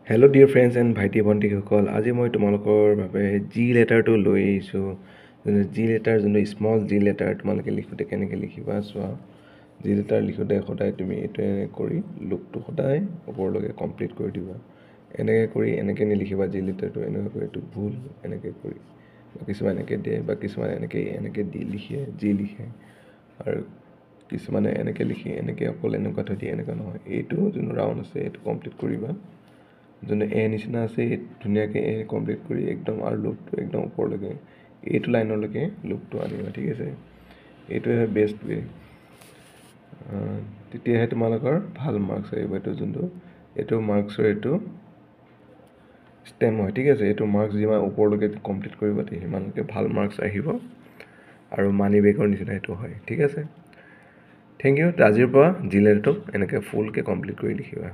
Hello' dear friends and ভাইটি ভণ্টিসকল, আজি মই তোমালোকৰ বাবে জি লেটাৰটো লৈ আহিছোঁ। জি লেটাৰ যোনটো স্মল জি লেটাৰ তোমালোকে লিখোঁতে কেনেকৈ লিখিবা চোৱা। জি লেটাৰ লিখোঁতে সদায় তুমি এইটোৱে কৰি লুপটো সদায় ওপৰলৈকে কমপ্লিট কৰি দিবা। এনেকৈ কৰি এনেকৈ নিলিখিবা জি লেটাৰটো, এনেকৈ কৰি এইটো ভুল, এনেকৈ কৰি বা কিছুমান এনেকৈ দিয়ে বা কিছুমানে এনেকৈ দি লিখে জি লিখে, আৰু কিছুমানে এনেকৈ লিখি এনেকৈ অকল এনেকুৱা থৈ দিয়ে। এনেকুৱা নহয়, এইটো যোনটো ৰাউণ্ড আছে এইটো কমপ্লিট কৰিবা। যোনটো এ নিচিনা আছে এই ধুনীয়াকৈ এ কমপ্লিট কৰি একদম আৰু লুপটো একদম ওপৰলৈকে এইটো লাইনলৈকে লুপটো আনিবা, ঠিক আছে। এইটোৱে বেষ্ট ৱে, তেতিয়াহে তোমালোকৰ ভাল মাৰ্কছ আহিব। এইটো যোনটো এইটো মাৰ্কছৰ এইটো ষ্টেম হয়, ঠিক আছে। এইটো মাৰ্কছ যিমান ওপৰলৈকে কমপ্লিট কৰিব সিমানলৈকে ভাল মাৰ্কছ আহিব, আৰু মানি বেগৰ নিচিনা এইটো হয়, ঠিক আছে। Thank you. আজিৰ পৰা জি লেটাৰটো এনেকৈ ফুলকৈ কমপ্লিট কৰি লিখিবা।